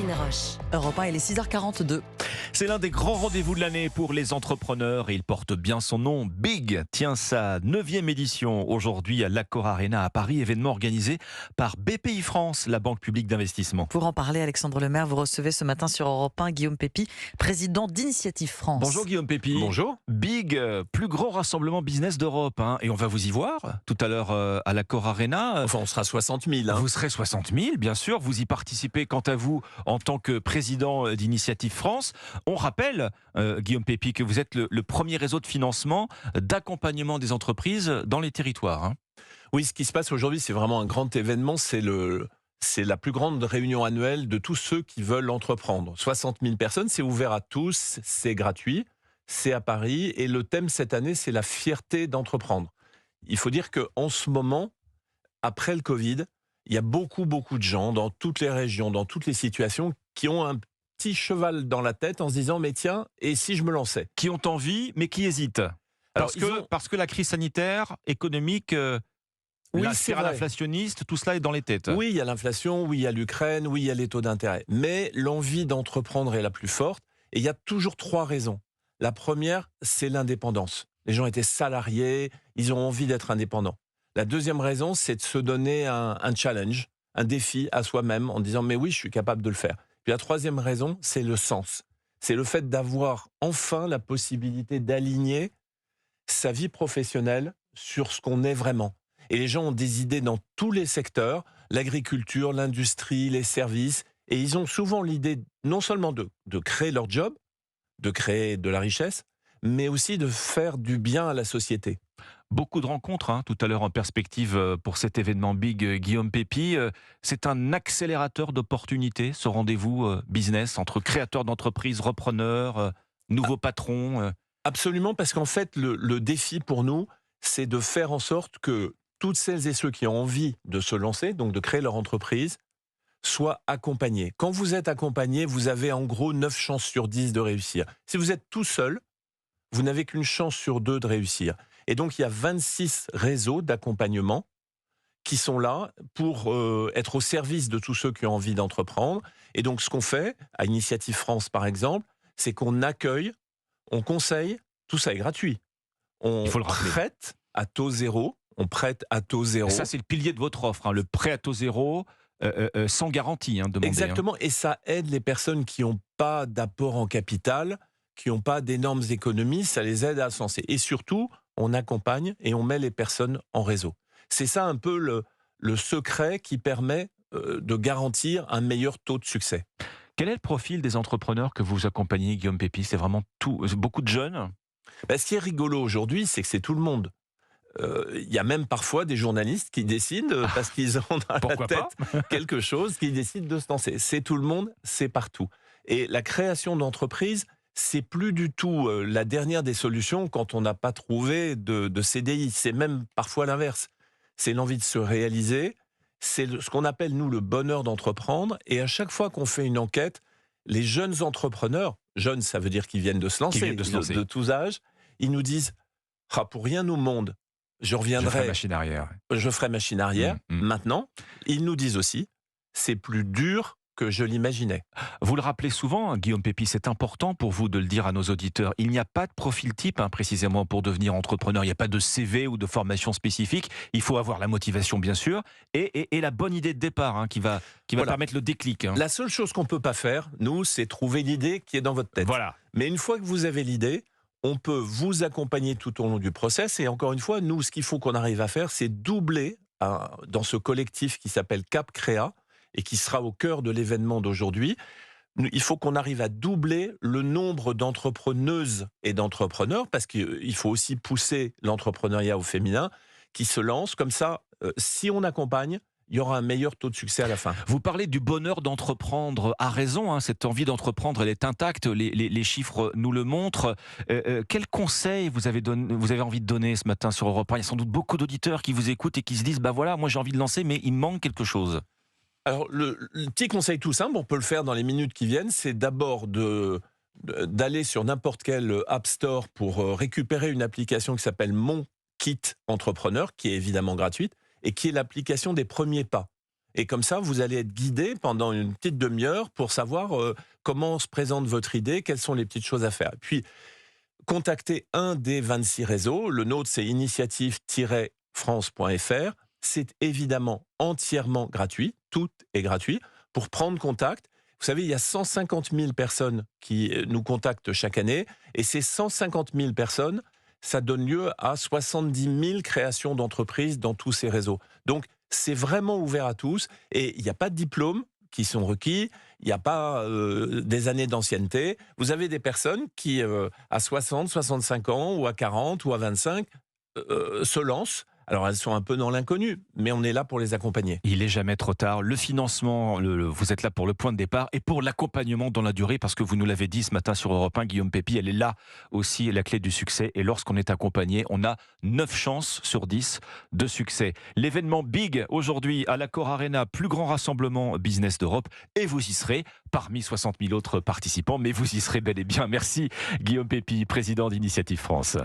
Amandine Roche. Europe 1, il est 6h42. C'est l'un des grands rendez-vous de l'année pour les entrepreneurs et il porte bien son nom. Big tient sa 9e édition aujourd'hui à l'Accor Arena à Paris, événement organisé par BPI France, la banque publique d'investissement. Pour en parler, Alexandre Lemaire, vous recevez ce matin sur Europe 1 Guillaume Pépi, président d'Initiative France. Bonjour Guillaume Pépi. Bonjour. Big, plus grand rassemblement business d'Europe, et on va vous y voir tout à l'heure à l'Accor Arena. Enfin, on sera 60 000. Vous serez 60 000, bien sûr. Vous y participez, quant à vous, en tant que président d'Initiative France. On rappelle, Guillaume Pépi, que vous êtes le premier réseau de financement, d'accompagnement des entreprises dans les territoires. Oui, ce qui se passe aujourd'hui, c'est vraiment un grand événement. C'est la plus grande réunion annuelle de tous ceux qui veulent entreprendre. 60 000 personnes, c'est ouvert à tous, c'est gratuit, c'est à Paris. Et le thème cette année, c'est la fierté d'entreprendre. Il faut dire qu'en ce moment, après le Covid, il y a beaucoup de gens dans toutes les régions, dans toutes les situations, qui ont un petit cheval dans la tête en se disant « mais tiens, et si je me lançais ?» Qui ont envie, mais qui hésitent. Parce que la crise sanitaire, économique, la spirale inflationniste, tout cela est dans les têtes. Oui, il y a l'inflation, oui, il y a l'Ukraine, oui, il y a les taux d'intérêt. Mais l'envie d'entreprendre est la plus forte. Et il y a toujours 3 raisons. La première, c'est l'indépendance. Les gens étaient salariés, ils ont envie d'être indépendants. La deuxième raison, c'est de se donner un challenge, un défi à soi-même en disant « mais oui, je suis capable de le faire ». Puis la troisième raison, c'est le sens. C'est le fait d'avoir enfin la possibilité d'aligner sa vie professionnelle sur ce qu'on est vraiment. Et les gens ont des idées dans tous les secteurs, l'agriculture, l'industrie, les services, et ils ont souvent l'idée non seulement de créer leur job, de créer de la richesse, mais aussi de faire du bien à la société. Beaucoup de rencontres tout à l'heure en perspective pour cet événement Big, Guillaume Pépi. C'est un accélérateur d'opportunités, ce rendez-vous business entre créateurs d'entreprises, repreneurs, nouveaux patrons. Absolument, parce qu'en fait, le défi pour nous, c'est de faire en sorte que toutes celles et ceux qui ont envie de se lancer, donc de créer leur entreprise, soient accompagnés. Quand vous êtes accompagné, vous avez en gros 9 chances sur 10 de réussir. Si vous êtes tout seul, vous n'avez qu'une chance sur 2 de réussir. Et donc, il y a 26 réseaux d'accompagnement qui sont là pour être au service de tous ceux qui ont envie d'entreprendre. Et donc, ce qu'on fait, à Initiative France, par exemple, c'est qu'on accueille, on conseille, tout ça est gratuit. On prête à taux zéro. On prête à taux zéro. Et ça, c'est le pilier de votre offre, le prêt à taux zéro, sans garantie demandée. Exactement, et ça aide les personnes qui n'ont pas d'apport en capital, qui n'ont pas d'énormes économies, ça les aide à se lancer. Et surtout, on accompagne et on met les personnes en réseau. C'est ça un peu le secret qui permet de garantir un meilleur taux de succès. Quel est le profil des entrepreneurs que vous accompagnez, Guillaume Pépi ? C'est vraiment beaucoup de jeunes ? Ce qui est rigolo aujourd'hui, c'est que c'est tout le monde. Il y a même parfois des journalistes qui décident, parce qu'ils ont dans la tête quelque chose, qui décident de se lancer. C'est tout le monde, c'est partout. Et la création d'entreprises, c'est plus du tout la dernière des solutions quand on n'a pas trouvé de CDI. C'est même parfois l'inverse. C'est l'envie de se réaliser. C'est ce qu'on appelle, nous, le bonheur d'entreprendre. Et à chaque fois qu'on fait une enquête, les jeunes entrepreneurs, jeunes, ça veut dire qu'ils viennent de se lancer, de tous âges, ils nous disent « pour rien au monde, je reviendrai. Je ferai machine arrière. Je ferai machine arrière. Maintenant, ils nous disent aussi « c'est plus dur que je l'imaginais ». Vous le rappelez souvent, Guillaume Pépi, c'est important pour vous de le dire à nos auditeurs. Il n'y a pas de profil type, précisément, pour devenir entrepreneur. Il n'y a pas de CV ou de formation spécifique. Il faut avoir la motivation, bien sûr, et la bonne idée de départ qui va permettre le déclic. La seule chose qu'on ne peut pas faire, nous, c'est trouver l'idée qui est dans votre tête. Voilà. Mais une fois que vous avez l'idée, on peut vous accompagner tout au long du process. Et encore une fois, nous, ce qu'il faut qu'on arrive à faire, c'est doubler dans ce collectif qui s'appelle Cap Créa et qui sera au cœur de l'événement d'aujourd'hui. Il faut qu'on arrive à doubler le nombre d'entrepreneuses et d'entrepreneurs, parce qu'il faut aussi pousser l'entrepreneuriat au féminin qui se lance. Comme ça, si on accompagne, il y aura un meilleur taux de succès à la fin. Vous parlez du bonheur d'entreprendre à raison, cette envie d'entreprendre, elle est intacte, les chiffres nous le montrent. Quel conseil vous avez envie de donner ce matin sur Europe 1 ? Il y a sans doute beaucoup d'auditeurs qui vous écoutent et qui se disent « voilà, moi j'ai envie de lancer, mais il me manque quelque chose ». Alors, le petit conseil tout simple, on peut le faire dans les minutes qui viennent, c'est d'abord d'aller sur n'importe quel App Store pour récupérer une application qui s'appelle Mon Kit Entrepreneur, qui est évidemment gratuite, et qui est l'application des premiers pas. Et comme ça, vous allez être guidé pendant une petite demi-heure pour savoir comment se présente votre idée, quelles sont les petites choses à faire. Puis, contactez un des 26 réseaux. Le nôtre, c'est initiative-france.fr. C'est évidemment entièrement gratuit. Tout est gratuit. Pour prendre contact, vous savez, il y a 150 000 personnes qui nous contactent chaque année. Et ces 150 000 personnes, ça donne lieu à 70 000 créations d'entreprises dans tous ces réseaux. Donc, c'est vraiment ouvert à tous. Et il n'y a pas de diplôme qui sont requis. Il n'y a pas des années d'ancienneté. Vous avez des personnes qui, à 60, 65 ans, ou à 40, ou à 25, se lancent. Alors, elles sont un peu dans l'inconnu, mais on est là pour les accompagner. Il est jamais trop tard. Le financement, vous êtes là pour le point de départ et pour l'accompagnement dans la durée, parce que vous nous l'avez dit ce matin sur Europe 1, Guillaume Pépi, elle est là aussi la clé du succès. Et lorsqu'on est accompagné, on a 9 chances sur 10 de succès. L'événement Big aujourd'hui à l'Accor Arena, plus grand rassemblement business d'Europe, et vous y serez parmi 60 000 autres participants, mais vous y serez bel et bien. Merci Guillaume Pépi, président d'Initiative France.